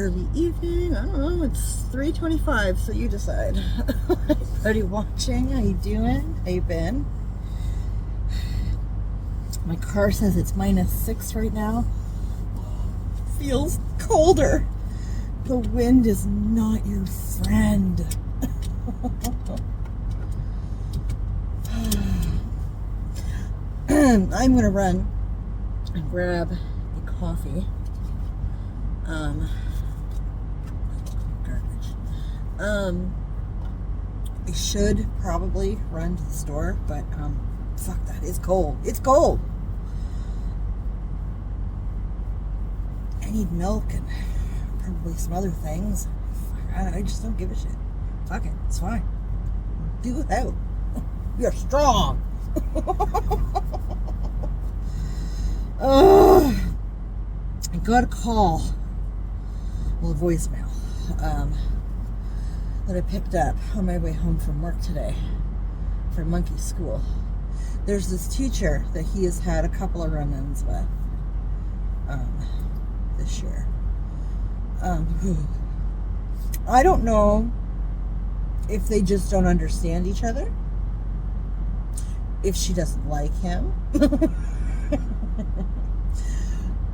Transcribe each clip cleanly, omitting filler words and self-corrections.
early evening. I don't know, it's 3:25, so you decide. Everybody watching, how you doing? How you been? My car says it's -6 right now. Feels colder. The wind is not your friend. I'm gonna run and grab a coffee. Garbage. I should probably run to the store, but fuck that. It's cold. It's cold. I need milk and probably some other things. I just don't give a shit. Fuck it. It's fine. Do without. You're strong. I got a call, well, a voicemail, that I picked up on my way home from work today from Monkey School. There's this teacher that he has had a couple of run-ins with this year. I don't know if they just don't understand each other, if she doesn't like him,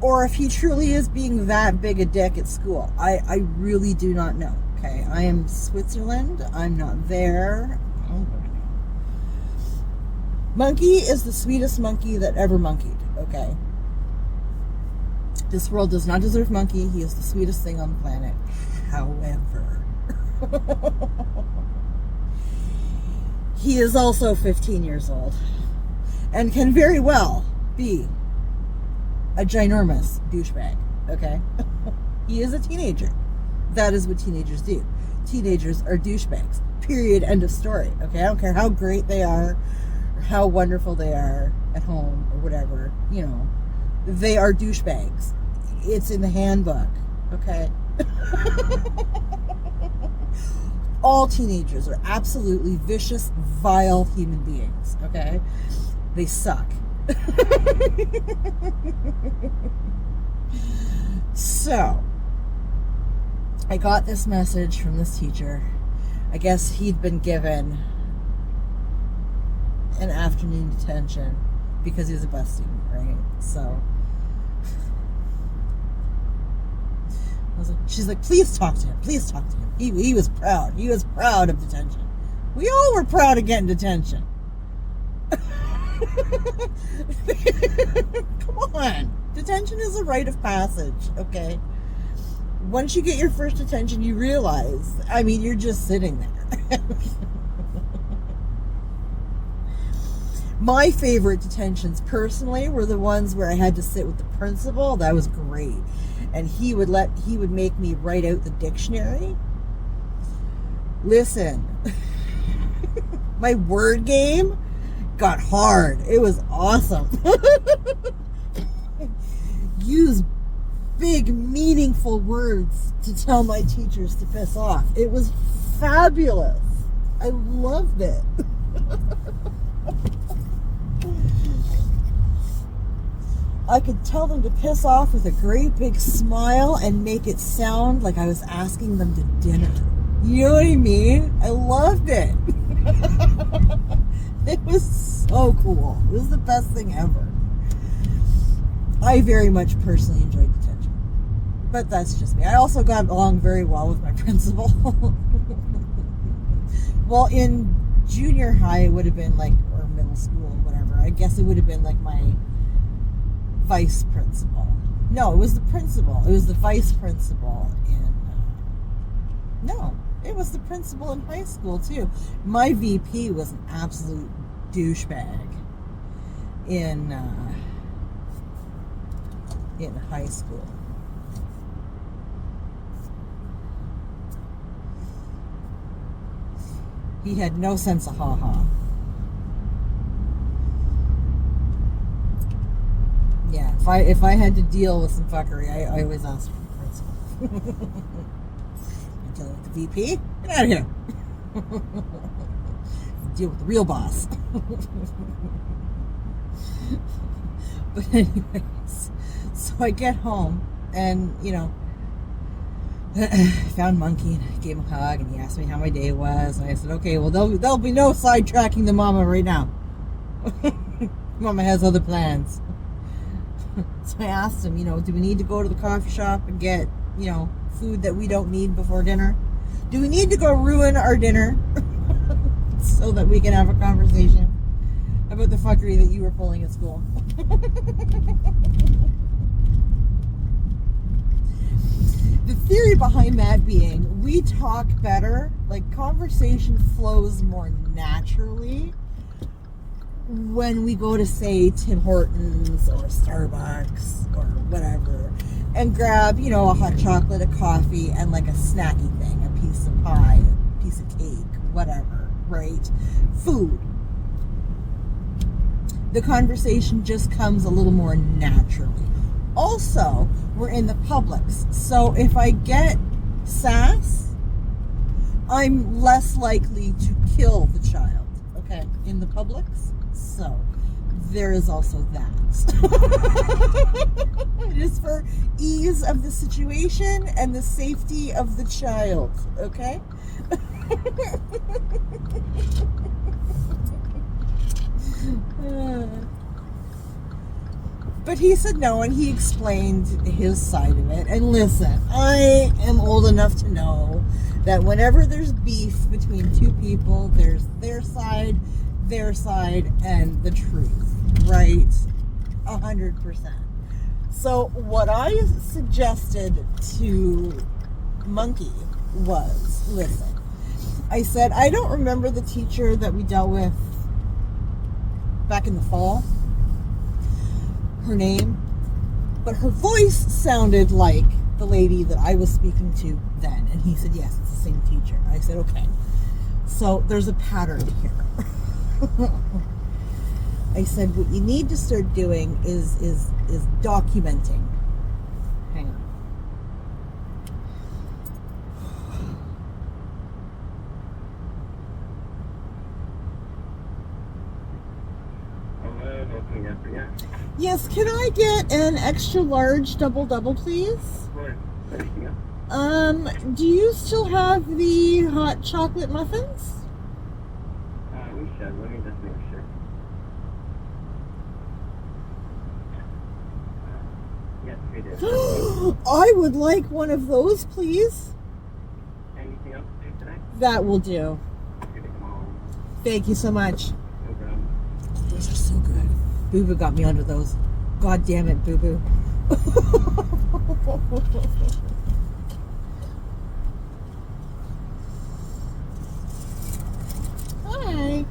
or if he truly is being that big a dick at school. I really do not know. Okay, I am Switzerland. I'm not there. Monkey is the sweetest monkey that ever monkeyed. Okay, this world does not deserve Monkey. He is the sweetest thing on the planet. However, he is also 15 years old and can very well be a ginormous douchebag, okay? He is a teenager. That is what teenagers do. Teenagers are douchebags. Period. End of story, okay? I don't care how great they are or how wonderful they are at home or whatever, you know. They are douchebags. It's in the handbook, okay? All teenagers are absolutely vicious, vile human beings, okay? They suck. So, I got this message from this teacher. I guess he'd been given an afternoon detention because he was a bus student, right? So, she's like, please talk to him. Please talk to him. He was proud. He was proud of detention. We all were proud of getting detention. Come on. Detention is a rite of passage, okay? Once you get your first detention, you realize, I mean, you're just sitting there. My favorite detentions, personally, were the ones where I had to sit with the principal. That was great. And he would make me write out the dictionary. Listen, my word game got hard. It was awesome. Use big, meaningful words to tell my teachers to piss off. It was fabulous. I loved it. I could tell them to piss off with a great big smile and make it sound like I was asking them to dinner. You know what I mean? I loved it. It was so cool. It was the best thing ever. I very much personally enjoyed detention. But that's just me. I also got along very well with my principal. Well, in junior high, it would have been like, or middle school, whatever. I guess it would have been like my vice principal. No, it was the principal. It was the vice principal no, it was the principal in high school too. My VP was an absolute douchebag in high school. He had no sense of ha-ha. Yeah, if I had to deal with some fuckery, I always asked for the principal. I deal with the VP, get out of here. Deal with the real boss. But anyways, so I get home and, you know, Found Monkey and gave him a hug, and he asked me how my day was, and I said, okay, well, there'll be no sidetracking the mama right now. Mama has other plans. So I asked him, do we need to go to the coffee shop and get, food that we don't need before dinner? Do we need to go ruin our dinner so that we can have a conversation about the fuckery that you were pulling at school? The theory behind that being, we talk better, like conversation flows more naturally when we go to, say, Tim Hortons or Starbucks or whatever, and grab, a hot chocolate, a coffee, and like a snacky thing, a piece of pie, a piece of cake, whatever, right? Food. The conversation just comes a little more naturally. Also, we're in the Publix, so if I get sass, I'm less likely to kill the child, okay, in the Publix. So, there is also that. Just for ease of the situation and the safety of the child, okay? But he said no, and he explained his side of it. And listen, I am old enough to know that whenever there's beef between two people, there's their side, and the truth, right? 100%. So what I suggested to Monkey was, listen, I said, I don't remember the teacher that we dealt with back in the fall, her name, but her voice sounded like the lady that I was speaking to then. And he said, yes, it's the same teacher. I said, okay. So there's a pattern here. I said, what you need to start doing is documenting. Hang on. Yes, can I get an extra large double, please? Do you still have the hot chocolate muffins? We should. Let me just make sure. Yes, we do. I would like one of those, please. Anything else to do today? That will do. Thank you so much. No problem. Those are so good. Boo Boo got me under those. God damn it, Boo Boo. Hi.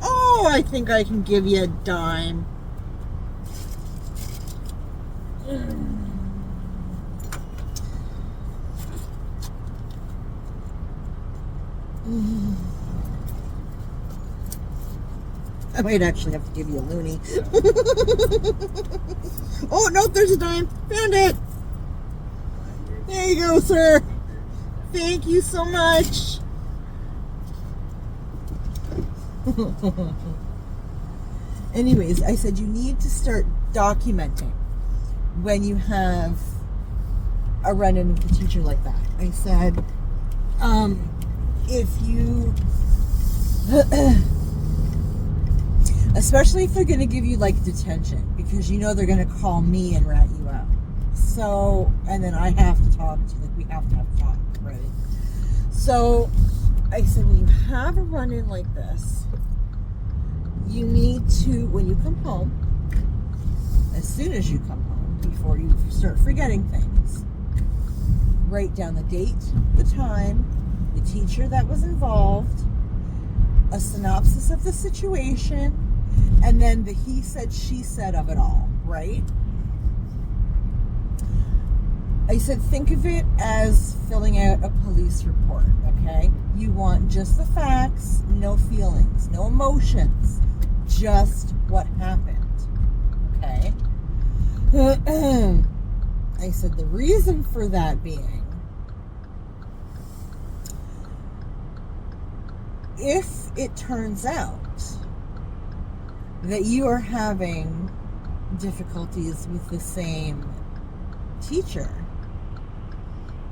Oh, I think I can give you a dime. I might actually have to give you a loonie. Oh, no, there's a dime. Found it. There you go, sir. Thank you so much. Anyways, I said you need to start documenting when you have a run-in with a teacher like that. I said, if you... especially if they're going to give you like detention, because you know they're going to call me and rat you out. So, and then I have to talk to you, like we have to have a talk, right? So I said, when you have a run-in like this, you need to, when you come home, as soon as you come home, before you start forgetting things, write down the date, the time, the teacher that was involved, a synopsis of the situation, and then the he said, she said of it all, right? I said, think of it as filling out a police report, okay? You want just the facts, no feelings, no emotions, just what happened, okay? I said the reason for that being, if it turns out that you are having difficulties with the same teacher,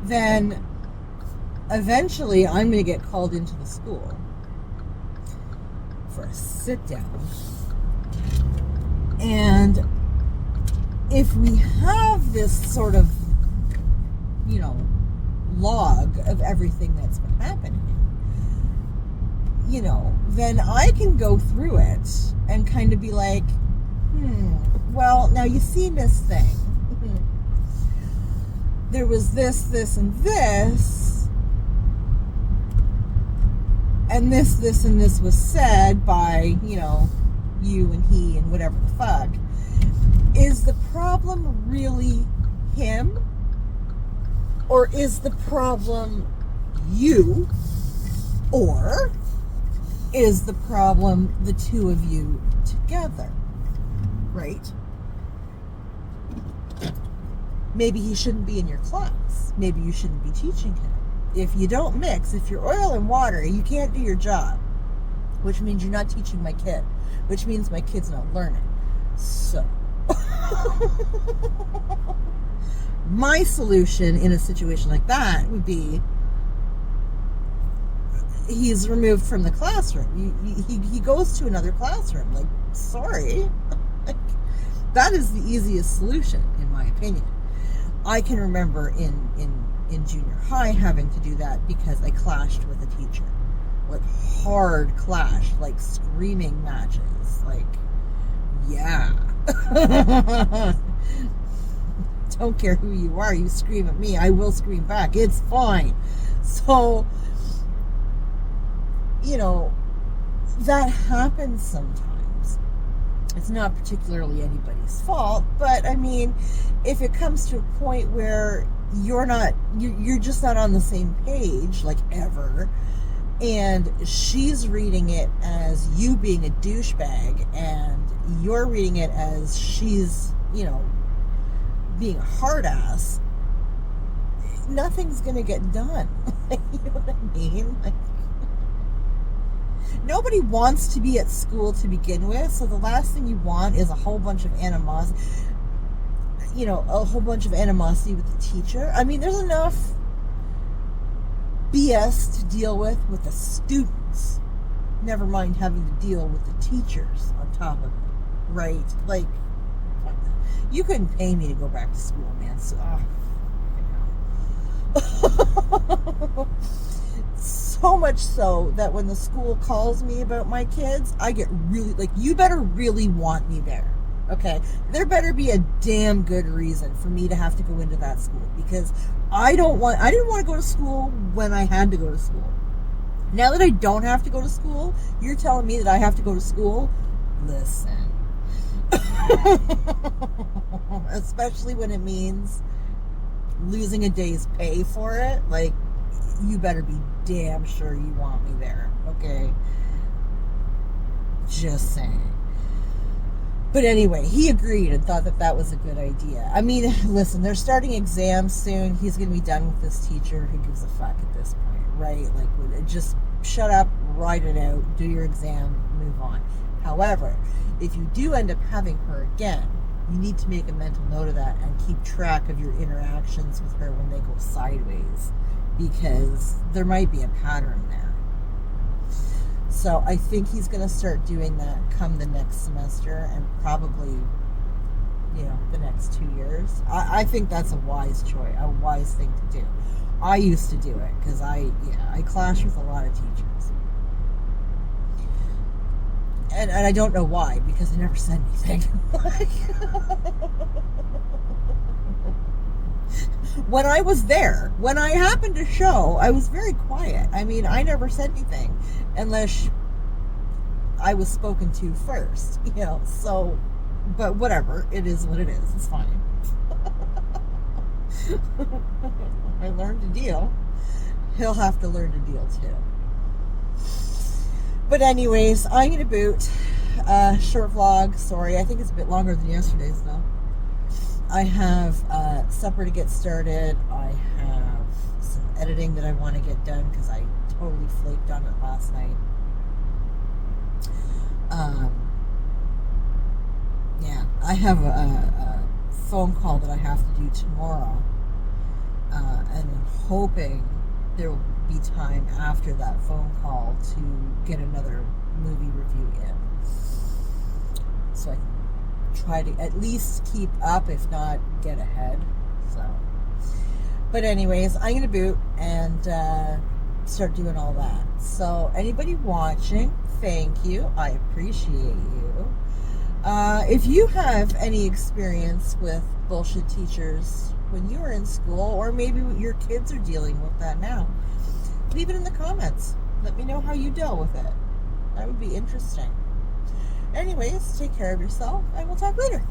then eventually I'm going to get called into the school for a sit down. And if we have this sort of, log of everything that's been happening, then I can go through it and kind of be like, well, now you see this thing. There was this, and this, and this, and this was said by, you and he and whatever the fuck. Is the problem really him? Or is the problem you? Or is the problem the two of you together? Right? Maybe he shouldn't be in your class. Maybe you shouldn't be teaching him. If you don't mix, if you're oil and water, you can't do your job. Which means you're not teaching my kid. Which means my kid's not learning. So, my solution in a situation like that would be, he's removed from the classroom. He goes to another classroom. Like, sorry. Like, that is the easiest solution, in my opinion. I can remember in junior high having to do that because I clashed with a teacher. Like, hard clash, like screaming matches. Like, yeah. Don't care who you are, you scream at me, I will scream back. It's fine. So, that happens sometimes. It's not particularly anybody's fault, but I mean, if it comes to a point where you're just not on the same page, like, ever, and she's reading it as you being a douchebag, and you're reading it as she's, being a hard ass, nothing's gonna get done. You know what I mean? Like, nobody wants to be at school to begin with, so the last thing you want is a whole bunch of animosity, with the teacher. I mean, there's enough BS to deal with the students. Never mind having to deal with the teachers on top of it, right? Like, you couldn't pay me to go back to school, man. So, so much so that when the school calls me about my kids, I get really, like, you better really want me there. Okay? There better be a damn good reason for me to have to go into that school, because I didn't want to go to school when I had to go to school. Now that I don't have to go to school, you're telling me that I have to go to school? Listen. Especially when it means losing a day's pay for it. Like, you better be damn sure you want me there. Okay? Just saying. But anyway, he agreed and thought that that was a good idea. I mean, listen, they're starting exams soon. He's going to be done with this teacher. Who gives a fuck at this point, right? Like, just shut up, write it out, do your exam, move on. However, if you do end up having her again, you need to make a mental note of that and keep track of your interactions with her when they go sideways, because there might be a pattern there. So I think he's going to start doing that come the next semester, and probably, the next 2 years. I think that's a wise choice, a wise thing to do. I used to do it because I clashed with a lot of teachers. And I don't know why, because I never said anything. When I was there, when I happened to show, I was very quiet. I mean, I never said anything unless I was spoken to first, so, but whatever, it is what it is, it's fine. I learned to deal. He'll have to learn to deal too. But anyways, I'm going to boot. Short vlog, sorry, I think it's a bit longer than yesterday's though. I have supper to get started. I have some editing that I want to get done because I totally flaked on it last night. Yeah, I have a phone call that I have to do tomorrow, and I'm hoping there will be time after that phone call to get another movie review in, so I can try to at least keep up, if not get ahead. So, but anyways, I'm gonna boot and start doing all that. So anybody watching, thank you. I appreciate you. If you have any experience with bullshit teachers when you were in school, or maybe your kids are dealing with that now, leave it in the comments. Let me know how you dealt with it. That would be interesting. Anyways, take care of yourself, and we'll talk later.